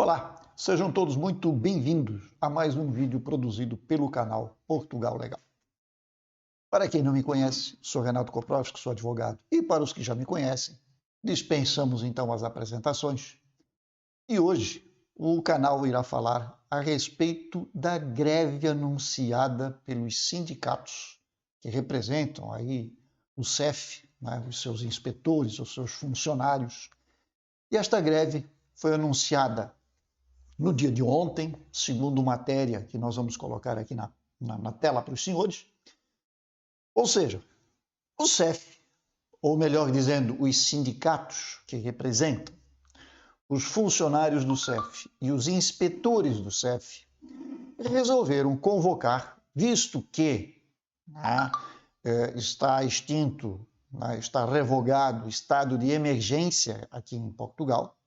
Olá, sejam todos muito bem-vindos a mais um vídeo produzido pelo canal Portugal Legal. Para quem não me conhece, sou Renato Koprowski, sou advogado, e para os que já me conhecem, dispensamos então as apresentações. E hoje o canal irá falar a respeito da greve anunciada pelos sindicatos que representam aí o CEF, né, os seus inspetores, os seus funcionários. E esta greve foi anunciada no dia de ontem, segundo matéria que nós vamos colocar aqui na tela para os senhores. Ou seja, o CEF, ou melhor dizendo, os sindicatos que representam os funcionários do CEF e os inspetores do CEF, resolveram convocar, visto que está extinto, está revogado o estado de emergência aqui em Portugal.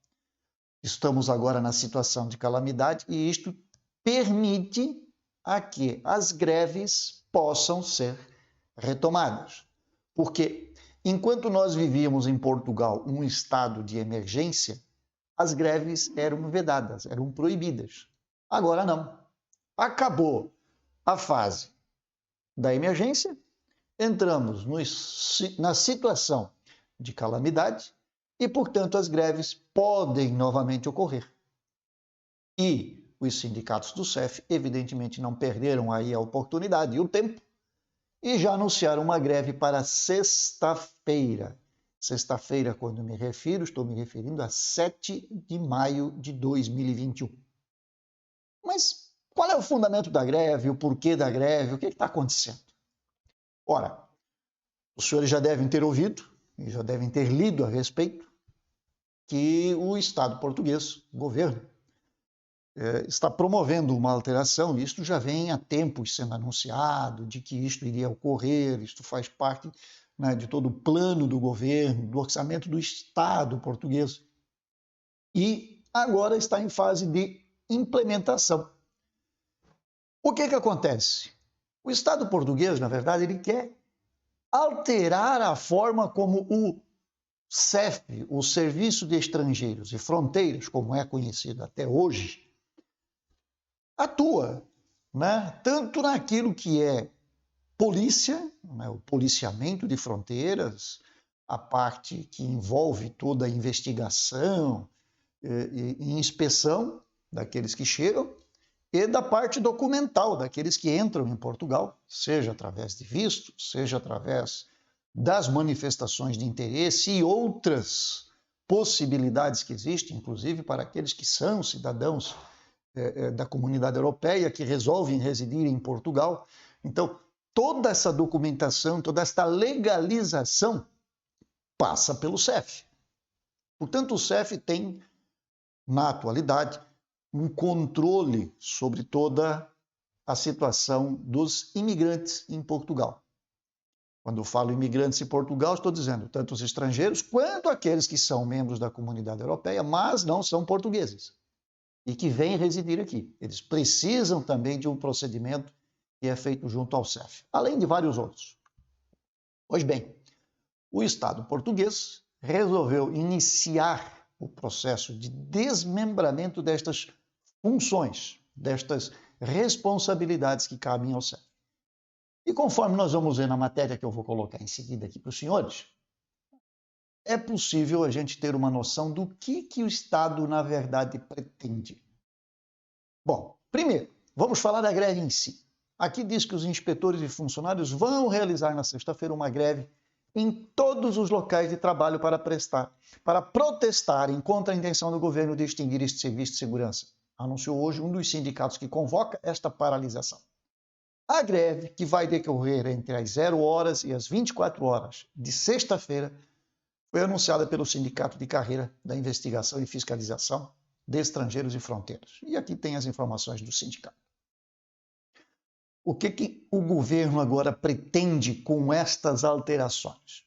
Estamos agora na situação de calamidade e isto permite a que as greves possam ser retomadas. Porque enquanto nós vivíamos em Portugal um estado de emergência, as greves eram vedadas, eram proibidas. Agora não. Acabou a fase da emergência, entramos na situação de calamidade e, portanto, as greves podem novamente ocorrer. E os sindicatos do CEF, evidentemente, não perderam aí a oportunidade e o tempo e já anunciaram uma greve para sexta-feira. Sexta-feira, quando me refiro, estou me referindo a 7 de maio de 2021. Mas qual é o fundamento da greve, o porquê da greve, o que está acontecendo? Ora, os senhores já devem ter ouvido e já devem ter lido a respeito que o Estado português, o governo, está promovendo uma alteração. Isto já vem há tempos sendo anunciado, de que isto iria ocorrer, isto faz parte de todo o plano do governo, do orçamento do Estado português. E agora está em fase de implementação. O que acontece? O Estado português, na verdade, ele quer alterar a forma como o CEF, o Serviço de Estrangeiros e Fronteiras, como é conhecido até hoje, atua, tanto naquilo que é polícia, o policiamento de fronteiras, a parte que envolve toda a investigação e inspeção daqueles que chegam, e da parte documental, daqueles que entram em Portugal, seja através de visto, seja através das manifestações de interesse e outras possibilidades que existem, inclusive para aqueles que são cidadãos da comunidade europeia, que resolvem residir em Portugal. Então, toda essa documentação, toda esta legalização passa pelo CEF. Portanto, o CEF tem, na atualidade, um controle sobre toda a situação dos imigrantes em Portugal. Quando eu falo imigrantes em Portugal, estou dizendo tanto os estrangeiros quanto aqueles que são membros da comunidade europeia, mas não são portugueses e que vêm residir aqui. Eles precisam também de um procedimento que é feito junto ao CEF, além de vários outros. Pois bem, o Estado português resolveu iniciar o processo de desmembramento destas funções, destas responsabilidades que cabem ao CEF. E conforme nós vamos ver na matéria que eu vou colocar em seguida aqui para os senhores, é possível a gente ter uma noção do que o Estado, na verdade, pretende. Bom, primeiro, vamos falar da greve em si. Aqui diz que os inspetores e funcionários vão realizar na sexta-feira uma greve em todos os locais de trabalho para protestarem contra a intenção do governo de extinguir este serviço de segurança. Anunciou hoje um dos sindicatos que convoca esta paralisação. A greve, que vai decorrer entre as 0 horas e as 24 horas de sexta-feira, foi anunciada pelo Sindicato de Carreira da Investigação e Fiscalização de Estrangeiros e Fronteiras. E aqui tem as informações do sindicato. O que o governo agora pretende com estas alterações?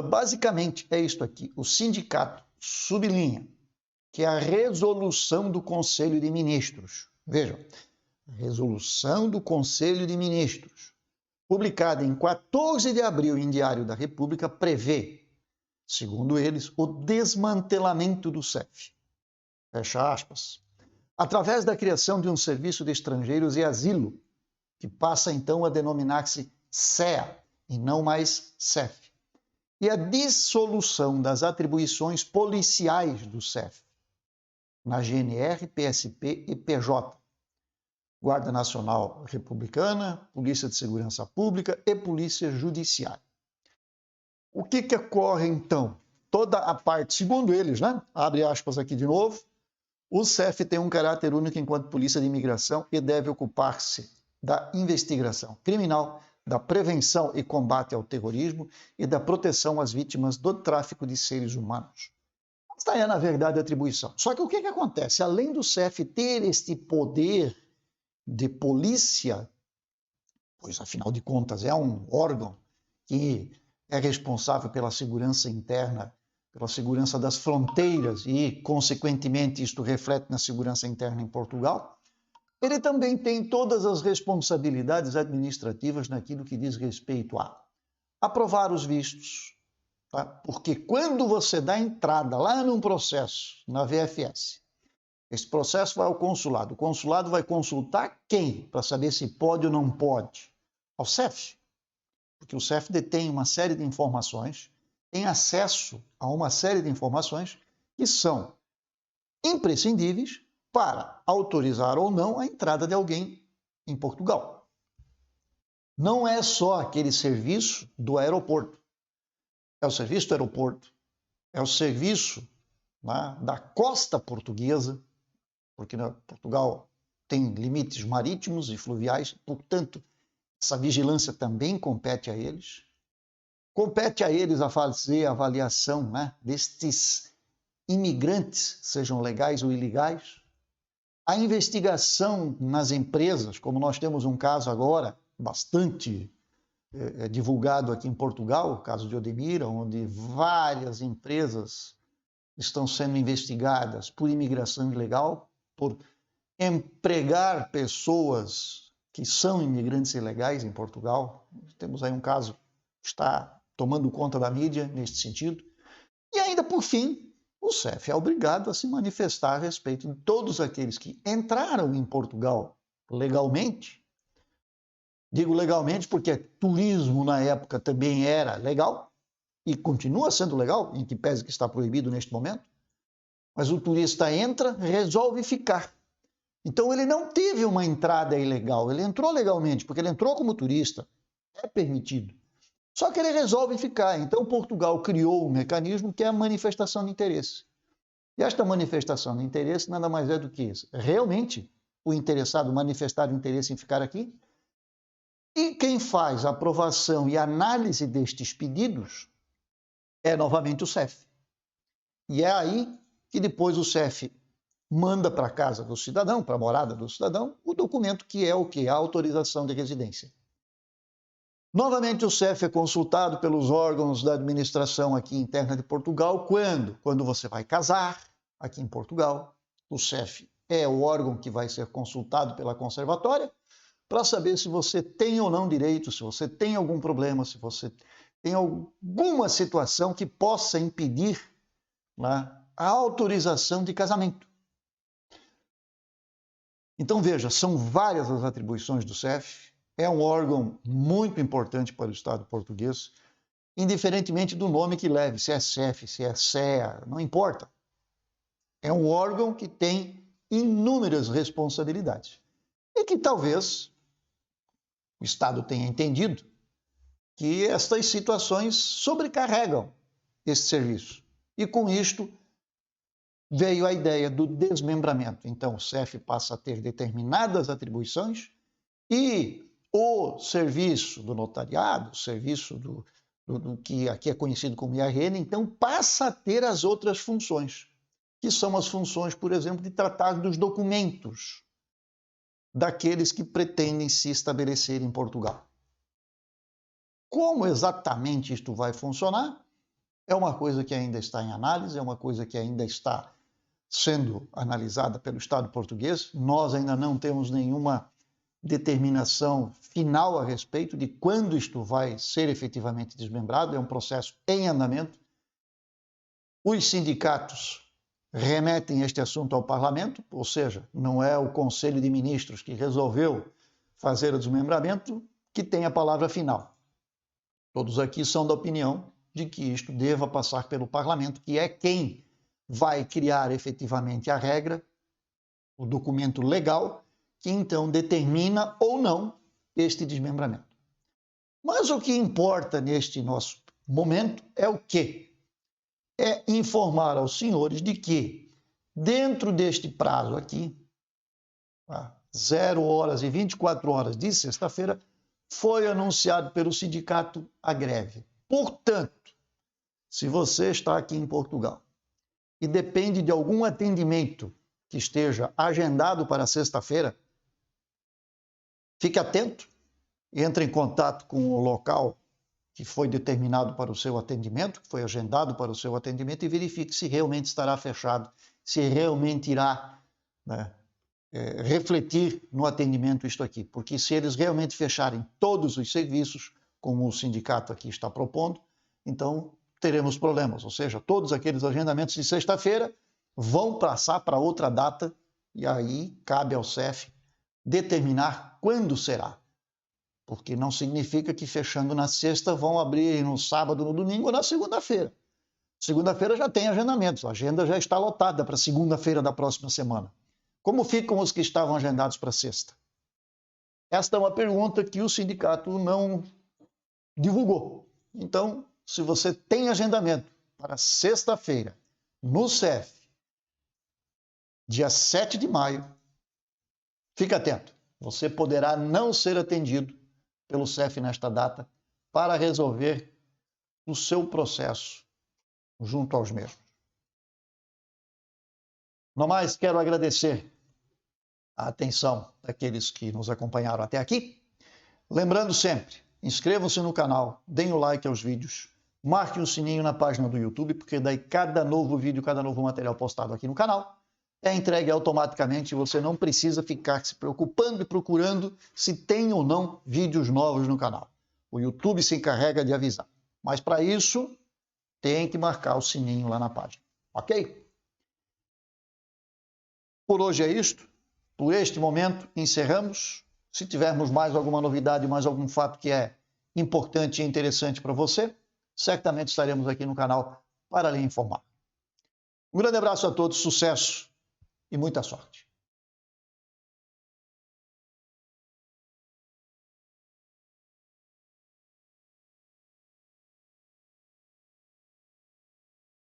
Basicamente, é isto aqui. O sindicato sublinha que a resolução do Conselho de Ministros, vejam, a resolução do Conselho de Ministros, publicada em 14 de abril em Diário da República, prevê, segundo eles, o desmantelamento do CEF. fecha aspas, através da criação de um Serviço de Estrangeiros e Asilo, que passa então a denominar-se SEA e não mais CEF, e a dissolução das atribuições policiais do CEF na GNR, PSP e PJ, Guarda Nacional Republicana, Polícia de Segurança Pública e Polícia Judiciária. O que ocorre então? Toda a parte, segundo eles, né? Abre aspas aqui de novo, o CEF tem um caráter único enquanto polícia de imigração e deve ocupar-se da investigação criminal, da prevenção e combate ao terrorismo e da proteção às vítimas do tráfico de seres humanos. Esta é, na verdade, a atribuição. Só que o que acontece? Além do CEF ter este poder de polícia, pois, afinal de contas, é um órgão que é responsável pela segurança interna, pela segurança das fronteiras e, consequentemente, isto reflete na segurança interna em Portugal, ele também tem todas as responsabilidades administrativas naquilo que diz respeito a aprovar os vistos, tá? Porque quando você dá entrada lá num processo, na VFS, esse processo vai ao consulado. O consulado vai consultar quem para saber se pode ou não pode? Ao CEF. Porque o CEF detém uma série de informações, tem acesso a uma série de informações que são imprescindíveis para autorizar ou não a entrada de alguém em Portugal. Não é só aquele serviço do aeroporto. É o serviço do aeroporto, é o serviço, né, da costa portuguesa, porque Portugal tem limites marítimos e fluviais, portanto, essa vigilância também compete a eles. Compete a eles a fazer a avaliação, né, destes imigrantes, sejam legais ou ilegais. A investigação nas empresas, como nós temos um caso agora bastante divulgado aqui em Portugal, o caso de Odemira, onde várias empresas estão sendo investigadas por imigração ilegal, por empregar pessoas que são imigrantes ilegais em Portugal. Temos aí um caso que está tomando conta da mídia neste sentido. E ainda, por fim, o CEF é obrigado a se manifestar a respeito de todos aqueles que entraram em Portugal legalmente. Digo legalmente porque turismo na época também era legal e continua sendo legal, em que pese que está proibido neste momento. Mas o turista entra, resolve ficar. Então ele não teve uma entrada ilegal, ele entrou legalmente, porque ele entrou como turista, é permitido. Só que ele resolve ficar. Então Portugal criou um mecanismo que é a manifestação de interesse. E esta manifestação de interesse nada mais é do que isso. Realmente o interessado manifestar interesse em ficar aqui. E quem faz a aprovação e análise destes pedidos é novamente o CEF. E é aí que depois o CEF manda para a casa do cidadão, para a morada do cidadão, o documento que é o quê? A autorização de residência. Novamente o CEF é consultado pelos órgãos da administração aqui interna de Portugal quando você vai casar aqui em Portugal. O CEF é o órgão que vai ser consultado pela conservatória para saber se você tem ou não direito, se você tem algum problema, se você tem alguma situação que possa impedir, né, a autorização de casamento. Então veja, são várias as atribuições do CEF, é um órgão muito importante para o Estado português, indiferentemente do nome que leve, se é CEF, se é SEA, não importa. É um órgão que tem inúmeras responsabilidades e que talvez o Estado tenha entendido que estas situações sobrecarregam esse serviço. E com isto veio a ideia do desmembramento. Então o CEF passa a ter determinadas atribuições e o serviço do notariado, o serviço do que aqui é conhecido como IRN, então passa a ter as outras funções, que são as funções, por exemplo, de tratar dos documentos daqueles que pretendem se estabelecer em Portugal. Como exatamente isto vai funcionar? É uma coisa que ainda está em análise, é uma coisa que ainda está sendo analisada pelo Estado português. Nós ainda não temos nenhuma determinação final a respeito de quando isto vai ser efetivamente desmembrado. É um processo em andamento. Os sindicatos remetem este assunto ao parlamento, ou seja, não é o Conselho de Ministros que resolveu fazer o desmembramento que tem a palavra final. Todos aqui são da opinião de que isto deva passar pelo parlamento, que é quem vai criar efetivamente a regra, o documento legal, que então determina ou não este desmembramento. Mas o que importa neste nosso momento é o quê? É informar aos senhores de que, dentro deste prazo aqui, 0 horas e 24 horas de sexta-feira, foi anunciado pelo sindicato a greve. Portanto, se você está aqui em Portugal e depende de algum atendimento que esteja agendado para sexta-feira, fique atento, entre em contato com o local que foi determinado para o seu atendimento, que foi agendado para o seu atendimento, e verifique se realmente estará fechado, se realmente irá refletir no atendimento isto aqui. Porque se eles realmente fecharem todos os serviços, como o sindicato aqui está propondo, então teremos problemas. Ou seja, todos aqueles agendamentos de sexta-feira vão passar para outra data e aí cabe ao CEF determinar quando será. Porque não significa que fechando na sexta vão abrir no sábado, no domingo ou na segunda-feira. Segunda-feira já tem agendamentos, a agenda já está lotada para segunda-feira da próxima semana. Como ficam os que estavam agendados para sexta? Esta é uma pergunta que o sindicato não divulgou. Então, se você tem agendamento para sexta-feira no CEF, dia 7 de maio, fique atento. Você poderá não ser atendido pelo CEF nesta data para resolver o seu processo junto aos mesmos. No mais, quero agradecer a atenção daqueles que nos acompanharam até aqui. Lembrando sempre, inscrevam-se no canal, deem o like aos vídeos, marquem o sininho na página do YouTube, porque daí cada novo vídeo, cada novo material postado aqui no canal é entregue automaticamente e você não precisa ficar se preocupando e procurando se tem ou não vídeos novos no canal. O YouTube se encarrega de avisar. Mas para isso, tem que marcar o sininho lá na página. Ok? Por hoje é isto. Por este momento, encerramos. Se tivermos mais alguma novidade, mais algum fato que é importante e interessante para você, certamente estaremos aqui no canal para lhe informar. Um grande abraço a todos, sucesso e muita sorte.